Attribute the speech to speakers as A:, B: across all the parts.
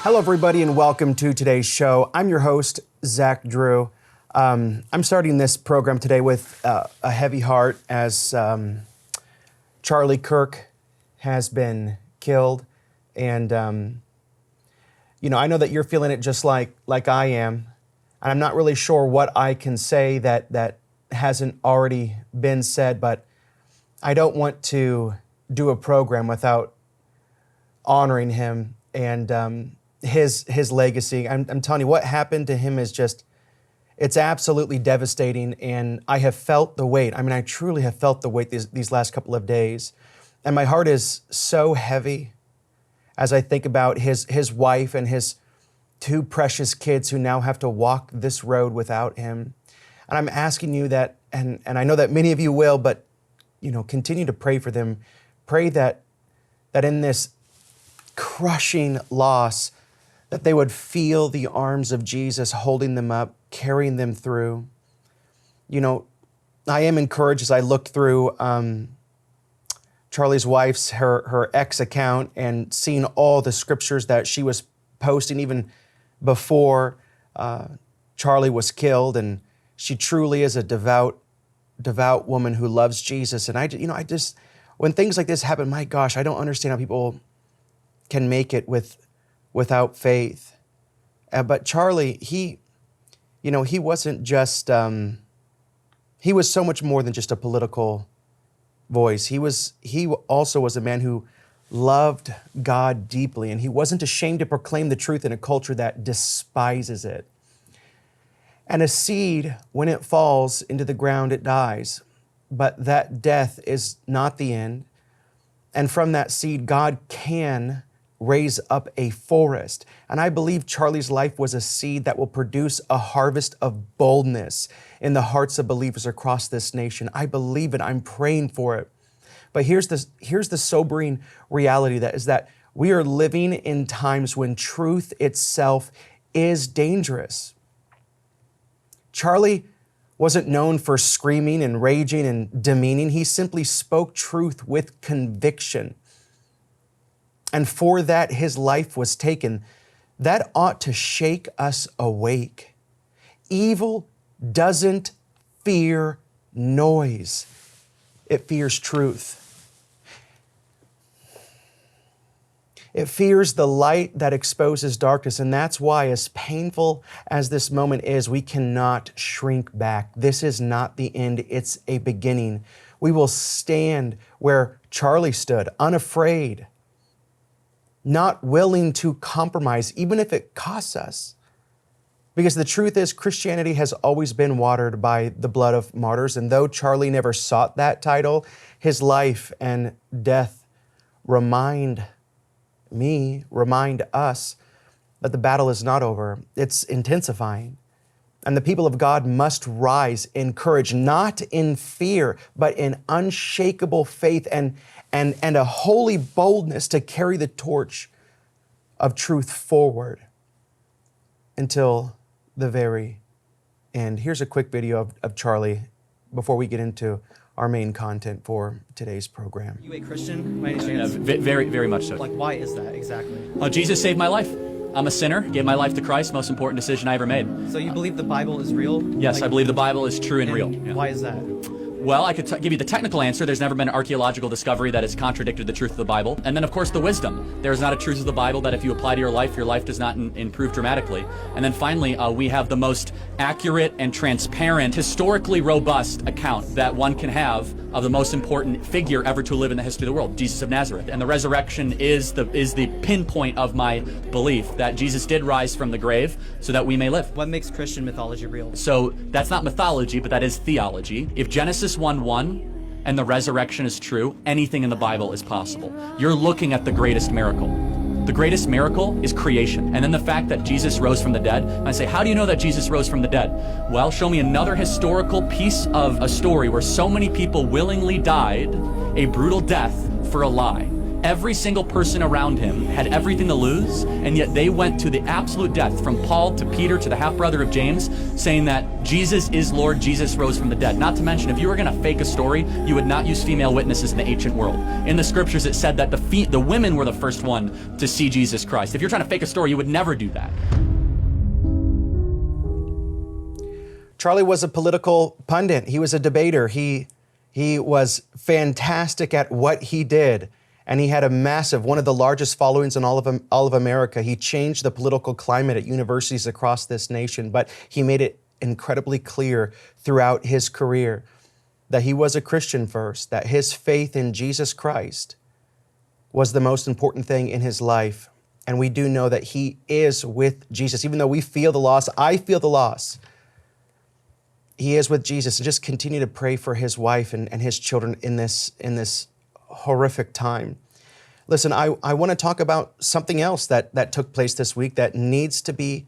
A: Hello, everybody, and welcome to today's show. I'm your host, Zach Drew. I'm starting this program today with a heavy heart as Charlie Kirk has been killed. And, I know that you're feeling it just like I am. And I'm not really sure what I can say that hasn't already been said, but I don't want to do a program without honoring him and his legacy. I'm telling you, what happened to him is just, it's absolutely devastating, and I have felt the weight. I mean, I truly have felt the weight these last couple of days. And my heart is so heavy as I think about his wife and his two precious kids who now have to walk this road without him. And I'm asking you that, and I know that many of you will, but continue to pray for them. Pray that in this crushing loss, that they would feel the arms of Jesus holding them up, carrying them through. I am encouraged as I looked through Charlie's wife's, her ex account, and seeing all the scriptures that she was posting even before Charlie was killed. And she truly is a devout woman who loves Jesus. And I just, when things like this happen, my gosh, I don't understand how people can make it without faith. But Charlie, he wasn't just, he was so much more than just a political voice. He also was a man who loved God deeply, and he wasn't ashamed to proclaim the truth in a culture that despises it. And a seed, when it falls into the ground, it dies. But that death is not the end. And from that seed, God can raise up a forest. And I believe Charlie's life was a seed that will produce a harvest of boldness in the hearts of believers across this nation. I believe it. I'm praying for it. But here's the sobering reality that we are living in times when truth itself is dangerous. Charlie wasn't known for screaming and raging and demeaning. He simply spoke truth with conviction. And for that, his life was taken. That ought to shake us awake. Evil doesn't fear noise. It fears truth. It fears the light that exposes darkness. And that's why, as painful as this moment is, we cannot shrink back. This is not the end. It's a beginning. We will stand where Charlie stood, unafraid, not willing to compromise, even if it costs us. Because the truth is, Christianity has always been watered by the blood of martyrs. And though Charlie never sought that title, his life and death remind us that the battle is not over. It's intensifying. And the people of God must rise in courage, not in fear, but in unshakable faith and a holy boldness to carry the torch of truth forward until the very end. Here's a quick video of Charlie before we get into our main content for today's program.
B: Are you a Christian by any chance?
C: Very, very much so.
B: Like, why is that exactly?
C: Jesus saved my life. I'm a sinner, gave my life to Christ, most important decision I ever made.
B: So you believe the Bible is real?
C: Yes, I believe the Bible is true and real. Yeah.
B: Why is that?
C: Well, I could give you the technical answer. There's never been an archaeological discovery that has contradicted the truth of the Bible. And then, of course, the wisdom. There is not a truth of the Bible that if you apply to your life does not improve dramatically. And then finally, we have the most accurate and transparent, historically robust account that one can have of the most important figure ever to live in the history of the world, Jesus of Nazareth. And the resurrection is the pinpoint of my belief that Jesus did rise from the grave so that we may live.
B: What makes Christian mythology real?
C: So that's not mythology, but that is theology. If Genesis 1:1 and the resurrection is true, anything in the Bible is possible. You're looking at the greatest miracle. The greatest miracle is creation. And then the fact that Jesus rose from the dead. And I say, how do you know that Jesus rose from the dead? Well, show me another historical piece of a story where so many people willingly died a brutal death for a lie. Every single person around him had everything to lose, and yet they went to the absolute death, from Paul to Peter to the half-brother of James, saying that Jesus is Lord, Jesus rose from the dead. Not to mention, if you were going to fake a story, you would not use female witnesses in the ancient world. In the scriptures, it said that the women were the first one to see Jesus Christ. If you're trying to fake a story, you would never do that.
A: Charlie was a political pundit. He was a debater. He was fantastic at what he did. And he had a massive, one of the largest followings in all of America. He changed the political climate at universities across this nation, but he made it incredibly clear throughout his career that he was a Christian first, that his faith in Jesus Christ was the most important thing in his life. And we do know that he is with Jesus. Even though we feel the loss, I feel the loss, he is with Jesus. And just continue to pray for his wife and his children in this horrific time. Listen, I want to talk about something else that took place this week that needs to be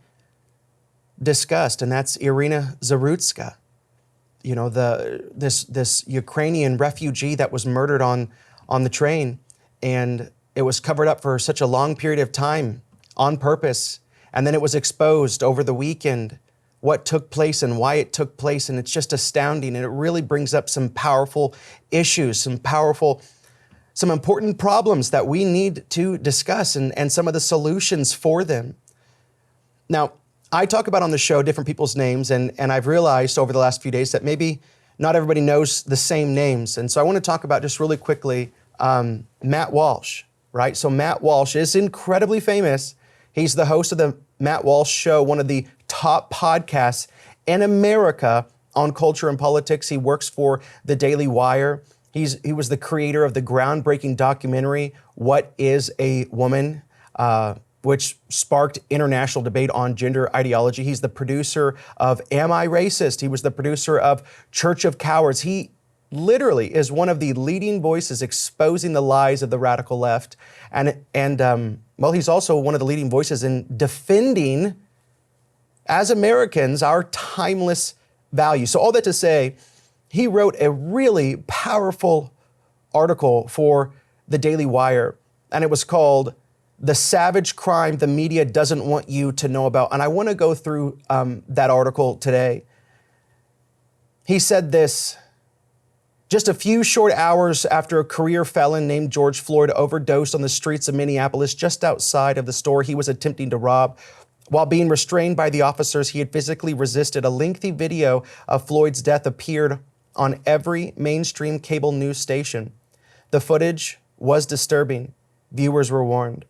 A: discussed, and that's Iryna Zarutska. You know, this Ukrainian refugee that was murdered on the train, and it was covered up for such a long period of time on purpose, and then it was exposed over the weekend what took place and why it took place, and it's just astounding, and it really brings up some powerful issues, some important problems that we need to discuss and some of the solutions for them. Now, I talk about on the show different people's names, and I've realized over the last few days that maybe not everybody knows the same names. And so I want to talk about just really quickly Matt Walsh, right? So Matt Walsh is incredibly famous. He's the host of the Matt Walsh Show, one of the top podcasts in America on culture and politics. He works for the Daily Wire. He was the creator of the groundbreaking documentary, What is a Woman?, which sparked international debate on gender ideology. He's the producer of Am I Racist? He was the producer of Church of Cowards. He literally is one of the leading voices exposing the lies of the radical left. And he's also one of the leading voices in defending, as Americans, our timeless values. So all that to say, he wrote a really powerful article for the Daily Wire, and it was called The Savage Crime the Media Doesn't Want You to Know About. And I want to go through that article today. He said this: just a few short hours after a career felon named George Floyd overdosed on the streets of Minneapolis just outside of the store he was attempting to rob, while being restrained by the officers he had physically resisted, a lengthy video of Floyd's death appeared on every mainstream cable news station. The footage was disturbing. Viewers were warned.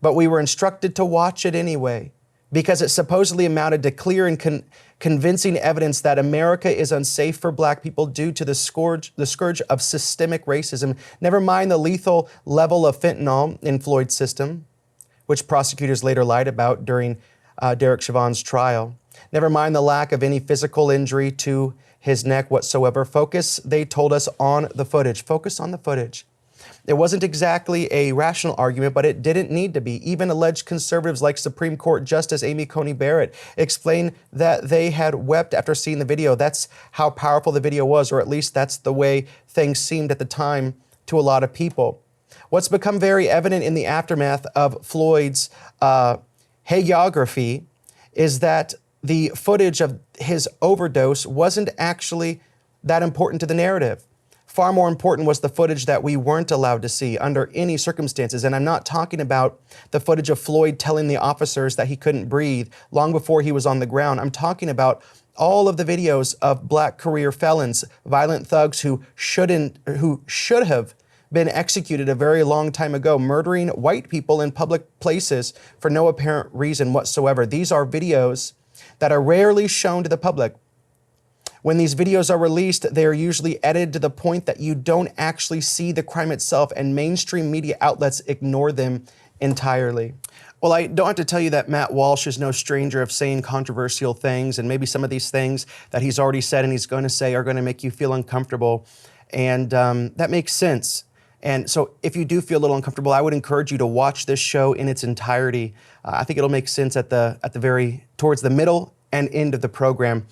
A: But we were instructed to watch it anyway, because it supposedly amounted to clear and convincing evidence that America is unsafe for Black people due to the scourge of systemic racism. Never mind the lethal level of fentanyl in Floyd's system, which prosecutors later lied about during Derek Chauvin's trial. Never mind the lack of any physical injury to his neck whatsoever. Focus, they told us, on the footage. Focus on the footage. It wasn't exactly a rational argument, but it didn't need to be. Even alleged conservatives like Supreme Court Justice Amy Coney Barrett explained that they had wept after seeing the video. That's how powerful the video was, or at least that's the way things seemed at the time to a lot of people. What's become very evident in the aftermath of Floyd's hagiography is that the footage of his overdose wasn't actually that important to the narrative. Far more important was the footage that we weren't allowed to see under any circumstances. And I'm not talking about the footage of Floyd telling the officers that he couldn't breathe long before he was on the ground. I'm talking about all of the videos of Black career felons, violent thugs who should have been executed a very long time ago, murdering white people in public places for no apparent reason whatsoever. These are videos that are rarely shown to the public. When these videos are released, they are usually edited to the point that you don't actually see the crime itself, and mainstream media outlets ignore them entirely. Well, I don't have to tell you that Matt Walsh is no stranger of saying controversial things, and maybe some of these things that he's already said and he's going to say are going to make you feel uncomfortable, and that makes sense. And so if you do feel a little uncomfortable, I would encourage you to watch this show in its entirety. I think it'll make sense towards the middle and end of the program.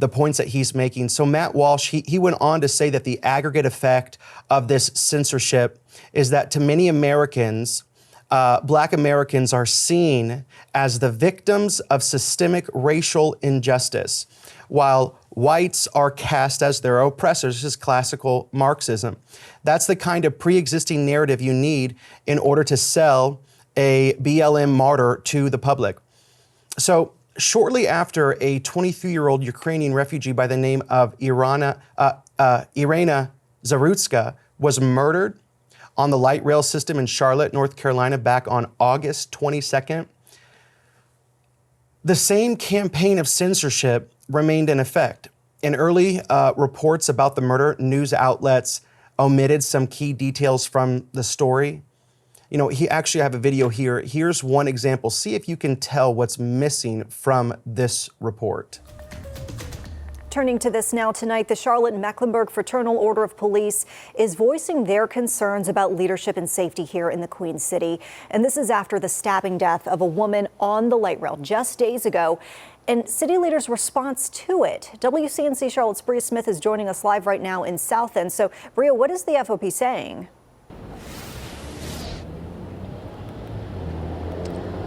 A: the points that he's making. So Matt Walsh, he went on to say that the aggregate effect of this censorship is that to many Americans, Black Americans are seen as the victims of systemic racial injustice, while whites are cast as their oppressors. This is classical Marxism. That's the kind of pre-existing narrative you need in order to sell a BLM martyr to the public. So shortly after a 23-year-old Ukrainian refugee by the name of Iryna Zarutska was murdered on the light rail system in Charlotte, North Carolina, back on August 22nd, the same campaign of censorship remained in effect. In early reports about the murder, news outlets omitted some key details from the story. You know, I have a video here. Here's one example. See if you can tell what's missing from this report.
D: Turning to this now tonight, the Charlotte Mecklenburg Fraternal Order of Police is voicing their concerns about leadership and safety here in the Queen City. And this is after the stabbing death of a woman on the light rail just days ago and city leaders' response to it. WCNC Charlotte's Bria Smith is joining us live right now in South End. So, Bria, what is the FOP saying?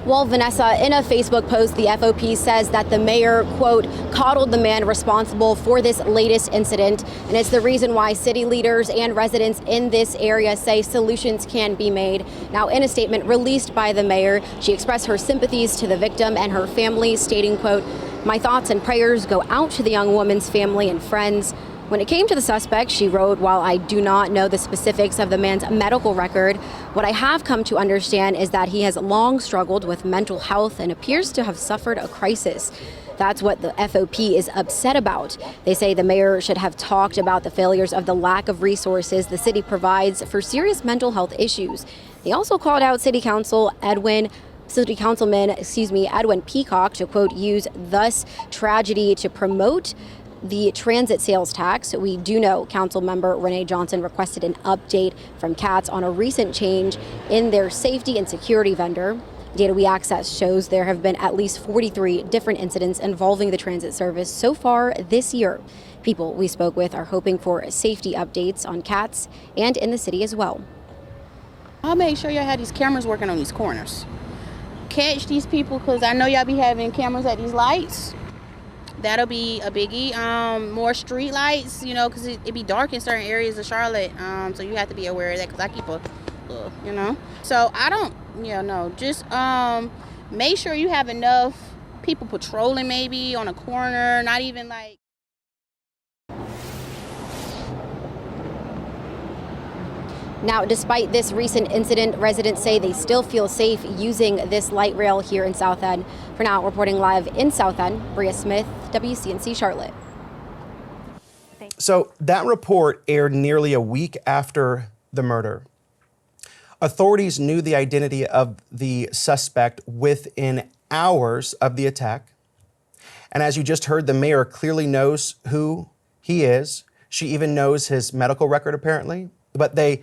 E: Well, Vanessa, in a Facebook post, the FOP says that the mayor, quote, coddled the man responsible for this latest incident. And it's the reason why city leaders and residents in this area say solutions can be made. Now, in a statement released by the mayor, she expressed her sympathies to the victim and her family, stating, quote, "My thoughts and prayers go out to the young woman's family and friends. When it came to the suspect, she wrote, while I do not know the specifics of the man's medical record, what I have come to understand is that he has long struggled with mental health and appears to have suffered a crisis. That's what the FOP is upset about. They say the mayor should have talked about the failures of the lack of resources the city provides for serious mental health issues. They also called out City Councilman Edwin Peacock to, quote, use thus tragedy to promote the transit sales tax. We do know Council member Renee Johnson requested an update from CATS on a recent change in their safety and security vendor. Data we access shows there have been at least 43 different incidents involving the transit service so far this year. People we spoke with are hoping for safety updates on CATS and in the city as well.
F: I'll make sure y'all have these cameras working on these corners. Catch these people, because I know y'all be having cameras at these lights. That'll be a biggie. More street lights, you know, because it be dark in certain areas of Charlotte. So you have to be aware of that, because I keep a, you know. So I don't, just make sure you have enough people patrolling maybe on a corner, not even like.
E: Now, despite this recent incident, residents say they still feel safe using this light rail here in South End. For now, reporting live in South End, Bria Smith, WCNC Charlotte.
A: So that report aired nearly a week after the murder. Authorities knew the identity of the suspect within hours of the attack. And as you just heard, the mayor clearly knows who he is. She even knows his medical record, apparently. But they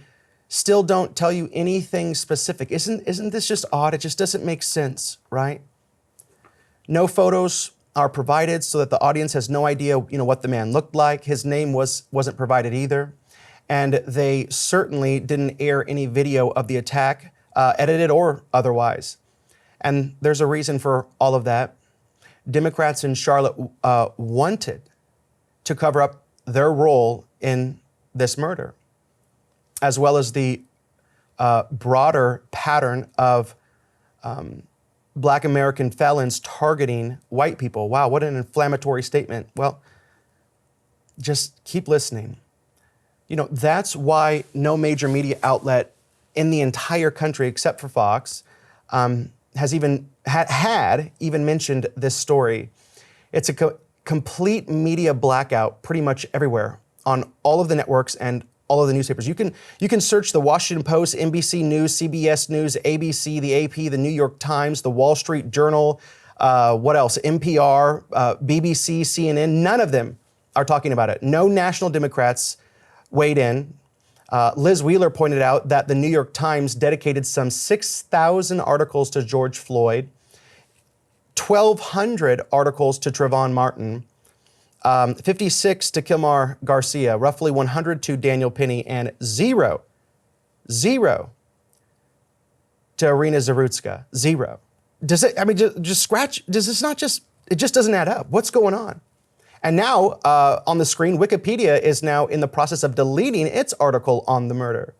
A: still don't tell you anything specific. Isn't this just odd? It just doesn't make sense, right? No photos are provided so that the audience has no idea, what the man looked like. His name wasn't provided either. And they certainly didn't air any video of the attack, edited or otherwise. And there's a reason for all of that. Democrats in Charlotte wanted to cover up their role in this murder, as well as the broader pattern of Black American felons targeting white people. Wow, what an inflammatory statement. Well, just keep listening. That's why no major media outlet in the entire country, except for Fox, has even had mentioned this story. It's a complete media blackout pretty much everywhere on all of the networks and all of the newspapers. You can search the Washington Post, NBC News, CBS News, ABC, the AP, the New York Times, the Wall Street Journal, what else? NPR, BBC, CNN. None of them are talking about it. No national Democrats weighed in. Liz Wheeler pointed out that the New York Times dedicated some 6,000 articles to George Floyd, 1,200 articles to Trayvon Martin, 56 to Kilmar Garcia, roughly 100 to Daniel Penny, and zero to Iryna Zarutska. Zero. Does it, I mean, just scratch, does this not just, it just doesn't add up. What's going on? And now on the screen, Wikipedia is now in the process of deleting its article on the murder.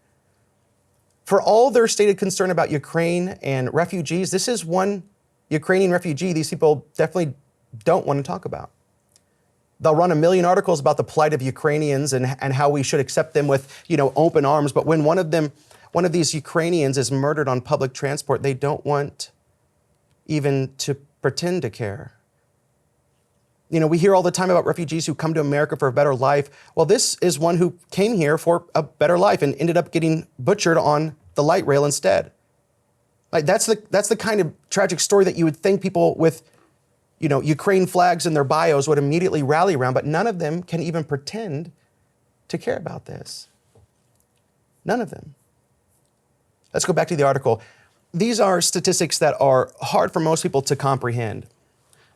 A: For all their stated concern about Ukraine and refugees, this is one Ukrainian refugee these people definitely don't want to talk about. They'll run a million articles about the plight of Ukrainians and how we should accept them with, open arms. But when one of these Ukrainians is murdered on public transport, they don't want even to pretend to care. We hear all the time about refugees who come to America for a better life. Well, this is one who came here for a better life and ended up getting butchered on the light rail instead. Like that's the kind of tragic story that you would think people with, Ukraine flags in their bios would immediately rally around, but none of them can even pretend to care about this. None of them. Let's go back to the article. These are statistics that are hard for most people to comprehend.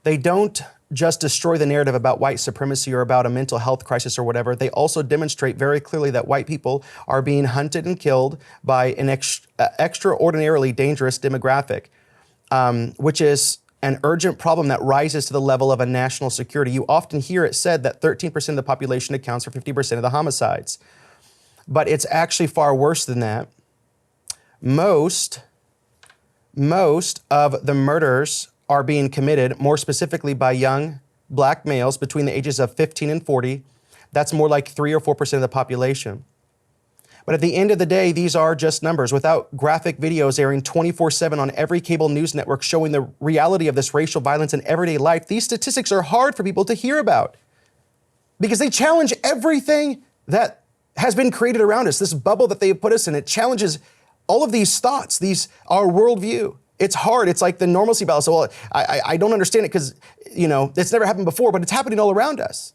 A: They don't just destroy the narrative about white supremacy or about a mental health crisis or whatever. They also demonstrate very clearly that white people are being hunted and killed by an extraordinarily dangerous demographic, which is an urgent problem that rises to the level of a national security. You often hear it said that 13% of the population accounts for 50% of the homicides. But it's actually far worse than that. Most of the murders are being committed, more specifically by young black males between the ages of 15 and 40. That's more like 3 or 4% of the population. But at the end of the day, these are just numbers. Without graphic videos airing 24/7 on every cable news network showing the reality of this racial violence in everyday life, these statistics are hard for people to hear about because they challenge everything that has been created around us. This bubble that they have put us in, it challenges all of these thoughts, our worldview. It's hard. It's like the normalcy battle. So, well, I don't understand it because, it's never happened before, but it's happening all around us.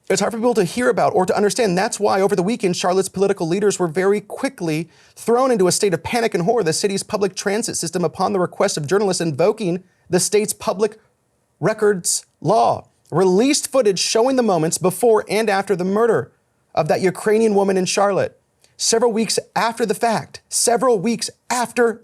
A: It's hard for people to hear about or to understand. That's why over the weekend, Charlotte's political leaders were very quickly thrown into a state of panic and horror. The city's public transit system, upon the request of journalists invoking the state's public records law, released footage showing the moments before and after the murder of that Ukrainian woman in Charlotte. Several weeks after the fact, after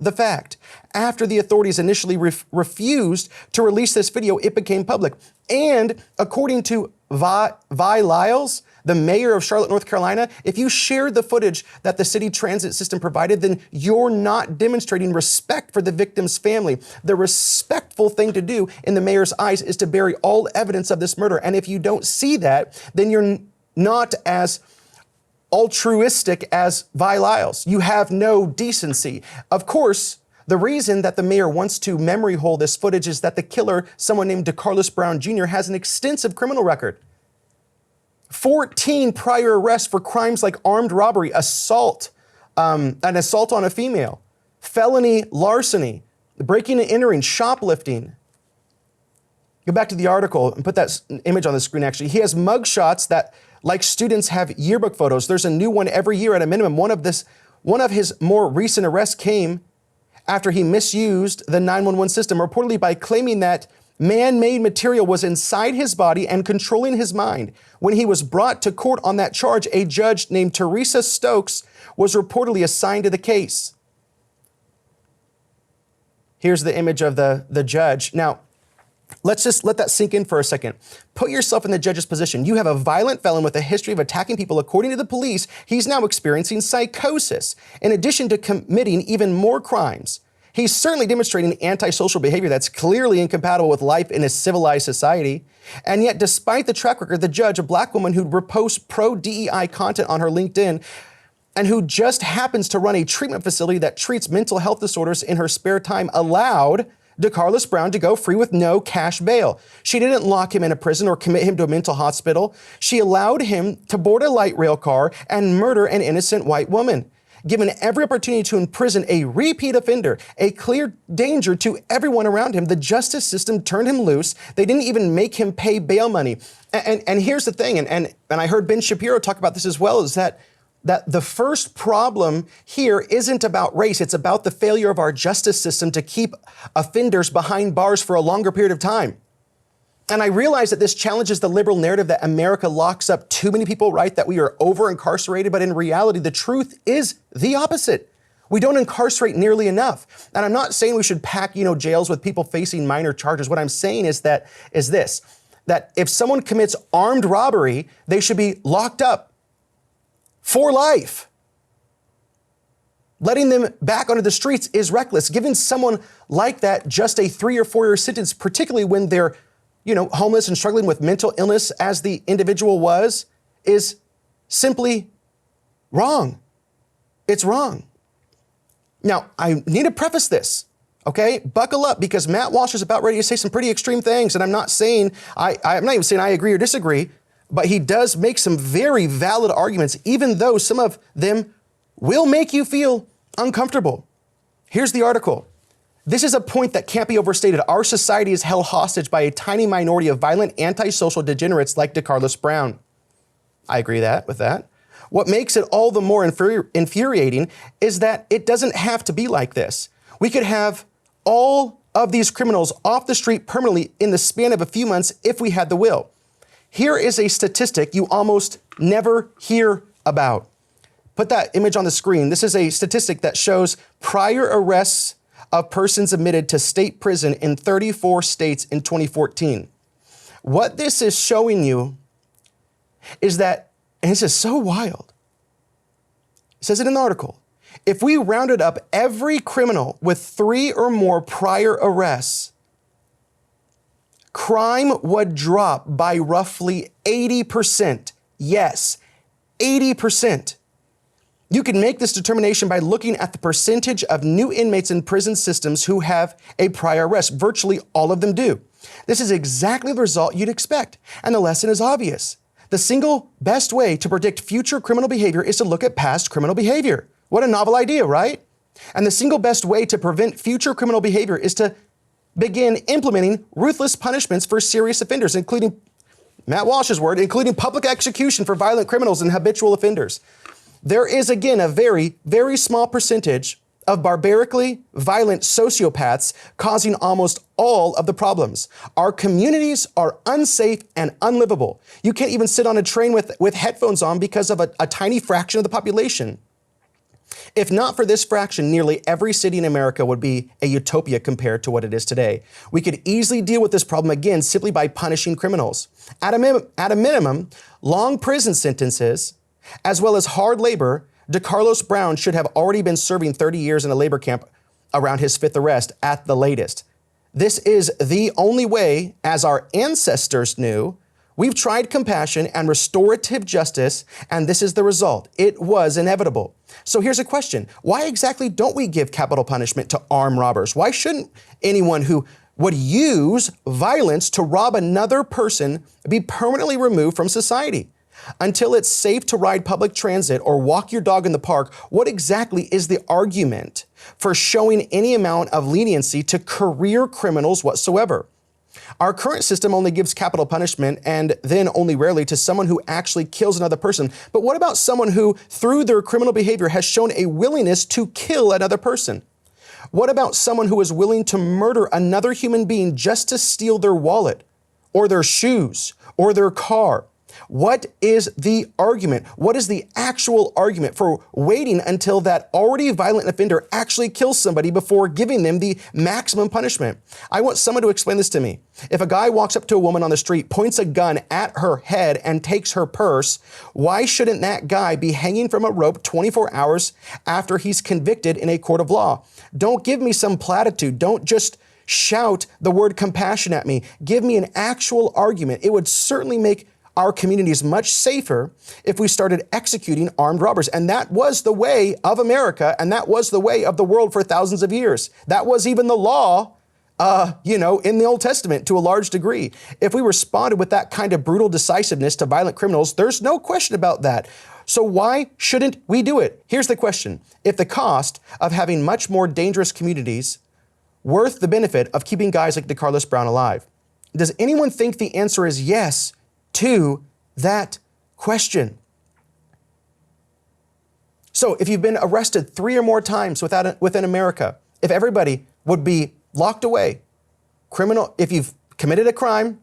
A: the authorities initially refused to release this video, it became public. And according to Vi Lyles, the mayor of Charlotte, North Carolina, if you shared the footage that the city transit system provided, then you're not demonstrating respect for the victim's family. The respectful thing to do in the mayor's eyes is to bury all evidence of this murder. And if you don't see that, then you're not as altruistic as Vi Lyles. You have no decency. Of course, the reason that the mayor wants to memory hole this footage is that the killer, someone named DeCarlos Brown Jr., has an extensive criminal record. 14 prior arrests for crimes like armed robbery, assault, an assault on a female, felony larceny, breaking and entering, shoplifting. Go back to the article and put that image on the screen, actually. He has mugshots that, like students have yearbook photos. There's a new one every year at a minimum. One of his more recent arrests came after he misused the 911 system, reportedly by claiming that man-made material was inside his body and controlling his mind. When he was brought to court on that charge, a judge named Teresa Stokes was reportedly assigned to the case. Here's the image of the judge. Now, let's just let that sink in for a second. Put yourself in the judge's position. You have a violent felon with a history of attacking people. According to the police, he's now experiencing psychosis, in addition to committing even more crimes. He's certainly demonstrating antisocial behavior that's clearly incompatible with life in a civilized society. And yet, despite the track record, the judge, a black woman who reposts pro-DEI content on her LinkedIn, and who just happens to run a treatment facility that treats mental health disorders in her spare time, allowed DeCarlos Brown to go free with no cash bail. She didn't lock him in a prison or commit him to a mental hospital. She allowed him to board a light rail car and murder an innocent white woman. Given every opportunity to imprison a repeat offender, a clear danger to everyone around him, the justice system turned him loose. They didn't even make him pay bail money. And here's the thing, and I heard Ben Shapiro talk about this as well, is that the first problem here isn't about race. It's about the failure of our justice system to keep offenders behind bars for a longer period of time. And I realize that this challenges the liberal narrative that America locks up too many people, right? That we are over-incarcerated, but in reality, the truth is the opposite. We don't incarcerate nearly enough. And I'm not saying we should pack, jails with people facing minor charges. What I'm saying is that if someone commits armed robbery, they should be locked up for life. Letting them back onto the streets is reckless. Giving someone like that just a 3 or 4 year sentence, particularly when they're homeless and struggling with mental illness as the individual was, is simply wrong. It's wrong. Now, I need to preface this, okay? Buckle up, because Matt Walsh is about ready to say some pretty extreme things, and I'm not saying, I'm not even saying I agree or disagree, but he does make some very valid arguments, even though some of them will make you feel uncomfortable. Here's the article. This is a point that can't be overstated. Our society is held hostage by a tiny minority of violent antisocial degenerates like DeCarlos Brown. I agree with that. What makes it all the more infuriating is that it doesn't have to be like this. We could have all of these criminals off the street permanently in the span of a few months if we had the will. Here is a statistic you almost never hear about. Put that image on the screen. This is a statistic that shows prior arrests of persons admitted to state prison in 34 states in 2014. What this is showing you is that, and this is so wild, it says it in the article, if we rounded up every criminal with 3 or more prior arrests, crime would drop by roughly 80%. Yes, 80%. You can make this determination by looking at the percentage of new inmates in prison systems who have a prior arrest. Virtually all of them do. This is exactly the result you'd expect, and the lesson is obvious. The single best way to predict future criminal behavior is to look at past criminal behavior. What a novel idea, right? And the single best way to prevent future criminal behavior is to begin implementing ruthless punishments for serious offenders, including, Matt Walsh's word, including public execution for violent criminals and habitual offenders. There is, again, a very, very small percentage of barbarically violent sociopaths causing almost all of the problems. Our communities are unsafe and unlivable. You can't even sit on a train with headphones on because of a tiny fraction of the population. If not for this fraction, nearly every city in America would be a utopia compared to what it is today. We could easily deal with this problem, again, simply by punishing criminals. At a minimum, long prison sentences, as well as hard labor, DeCarlos Brown should have already been serving 30 years in a labor camp around his 5th arrest at the latest. This is the only way, as our ancestors knew. We've tried compassion and restorative justice, and this is the result. It was inevitable. So here's a question. Why exactly don't we give capital punishment to armed robbers? Why shouldn't anyone who would use violence to rob another person be permanently removed from society? Until it's safe to ride public transit or walk your dog in the park, what exactly is the argument for showing any amount of leniency to career criminals whatsoever? Our current system only gives capital punishment, and then only rarely, to someone who actually kills another person. But what about someone who, through their criminal behavior, has shown a willingness to kill another person? What about someone who is willing to murder another human being just to steal their wallet, or their shoes, or their car? What is the argument? What is the actual argument for waiting until that already violent offender actually kills somebody before giving them the maximum punishment? I want someone to explain this to me. If a guy walks up to a woman on the street, points a gun at her head, and takes her purse, why shouldn't that guy be hanging from a rope 24 hours after he's convicted in a court of law? Don't give me some platitude. Don't just shout the word compassion at me. Give me an actual argument. It would certainly make our communities much safer if we started executing armed robbers. And that was the way of America, and that was the way of the world for thousands of years. That was even the law, in the Old Testament to a large degree. If we responded with that kind of brutal decisiveness to violent criminals, there's no question about that. So why shouldn't we do it? Here's the question. If the cost of having much more dangerous communities worth the benefit of keeping guys like DeCarlos Brown alive? Does anyone think the answer is yes to that question? So if you've been arrested 3 or more times within America, if everybody would be locked away, if you've committed a crime,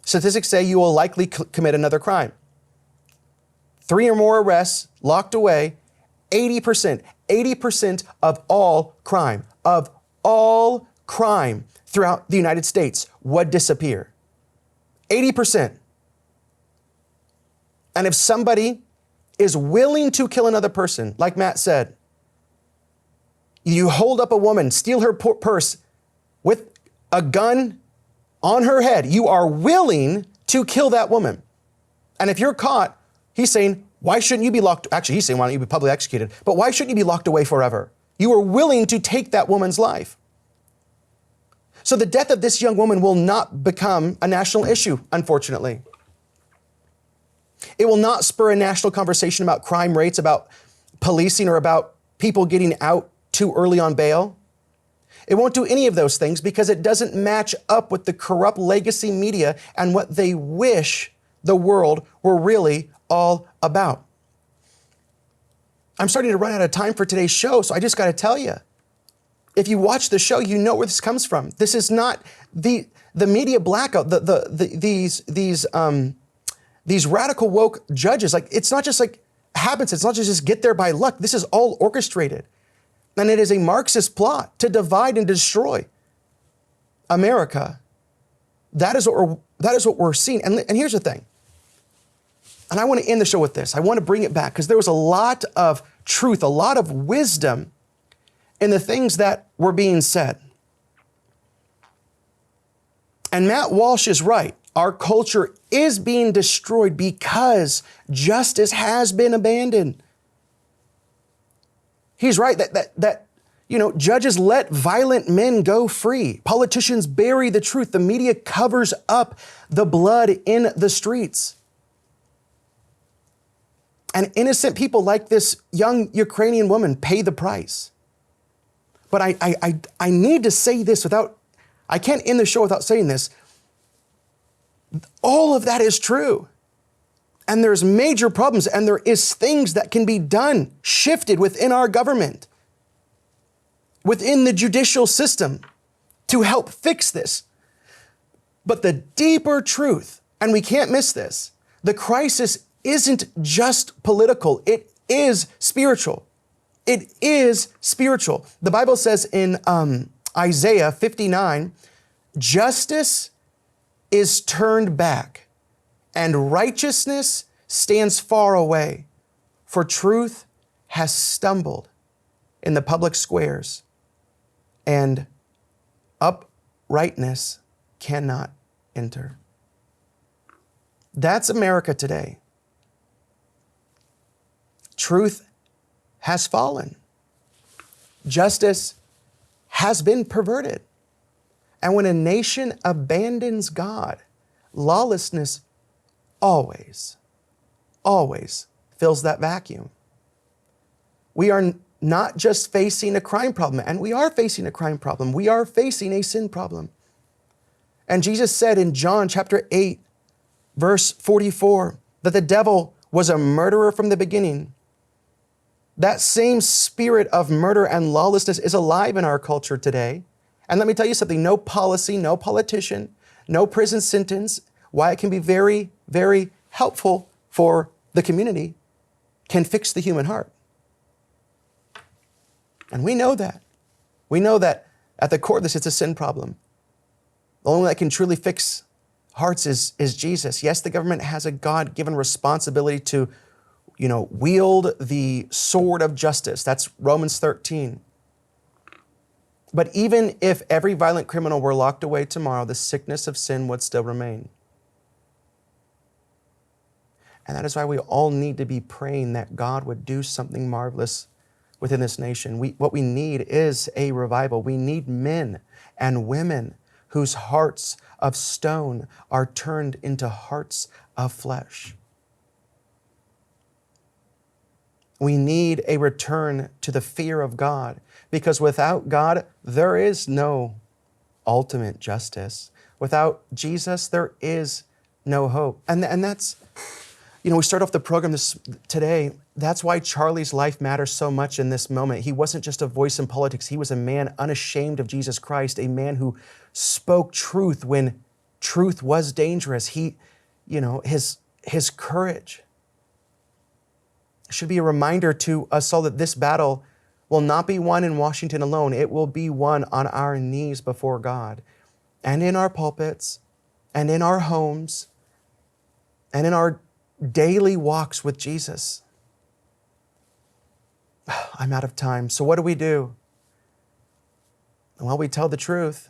A: statistics say you will likely commit another crime. 3 or more arrests, locked away, 80% of all crime throughout the United States would disappear. 80%. And if somebody is willing to kill another person, like Matt said, you hold up a woman, steal her purse with a gun on her head, you are willing to kill that woman. And if you're caught, he's saying, why shouldn't you be locked? Actually, he's saying, why don't you be publicly executed? But why shouldn't you be locked away forever? You are willing to take that woman's life. So the death of this young woman will not become a national issue, unfortunately. It will not spur a national conversation about crime rates, about policing, or about people getting out too early on bail. It won't do any of those things because it doesn't match up with the corrupt legacy media and what they wish the world were really all about. I'm starting to run out of time for today's show, so I just got to tell you, if you watch the show, you know where this comes from. This is not the media blackout, these radical woke judges. Like, it's not just like happens. It's not just get there by luck. This is all orchestrated. And it is a Marxist plot to divide and destroy America. That is what we're seeing. And here's the thing. And I want to end the show with this. I want to bring it back because there was a lot of truth, a lot of wisdom in the things that were being said. And Matt Walsh is right. Our culture is being destroyed because justice has been abandoned. He's right that judges let violent men go free. Politicians bury the truth. The media covers up the blood in the streets. And innocent people like this young Ukrainian woman pay the price. But I need to say this I can't end the show without saying this. All of that is true. And there's major problems, and there is things that can be done, shifted within our government, within the judicial system to help fix this. But the deeper truth, and we can't miss this, the crisis isn't just political, it is spiritual. It is spiritual. The Bible says in Isaiah 59, justice is turned back, and righteousness stands far away, for truth has stumbled in the public squares, and uprightness cannot enter. That's America today. Truth has fallen. Justice has been perverted. And when a nation abandons God, lawlessness always fills that vacuum. We are not just facing a crime problem, and we are facing a crime problem. We are facing a sin problem. And Jesus said in John chapter 8, verse 44, that the devil was a murderer from the beginning. That same spirit of murder and lawlessness is alive in our culture today. And let me tell you something, no policy, no politician, no prison sentence, why it can be very, very helpful for the community, can fix the human heart. And we know that. We know that at the core of this, it's a sin problem. The only one that can truly fix hearts is Jesus. Yes, the government has a God-given responsibility to, wield the sword of justice. That's Romans 13. But even if every violent criminal were locked away tomorrow, the sickness of sin would still remain. And that is why we all need to be praying that God would do something marvelous within this nation. What we need is a revival. We need men and women whose hearts of stone are turned into hearts of flesh. We need a return to the fear of God, because without God, there is no ultimate justice. Without Jesus, there is no hope. And that's, we start off the program today. That's why Charlie's life matters so much in this moment. He wasn't just a voice in politics. He was a man unashamed of Jesus Christ, a man who spoke truth when truth was dangerous. His courage should be a reminder to us all that this battle will not be won in Washington alone. It will be won on our knees before God, and in our pulpits, and in our homes, and in our daily walks with Jesus. I'm out of time. So what do? Well, we tell the truth.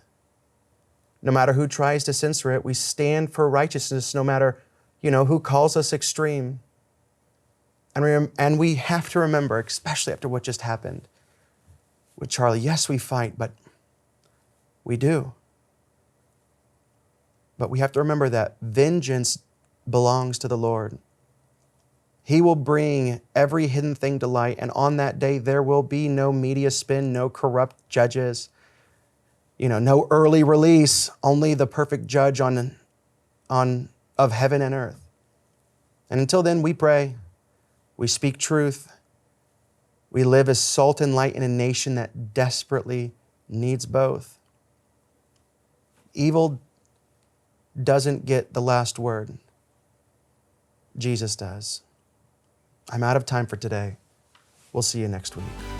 A: No matter who tries to censor it, we stand for righteousness, no matter, who calls us extreme. And we have to remember, especially after what just happened with Charlie, yes, we fight, but we do. But we have to remember that vengeance belongs to the Lord. He will bring every hidden thing to light, and on that day there will be no media spin, no corrupt judges, no early release, only the perfect judge of heaven and earth. And until then, we pray, we speak truth, we live as salt and light in a nation that desperately needs both. Evil doesn't get the last word. Jesus does. I'm out of time for today. We'll see you next week.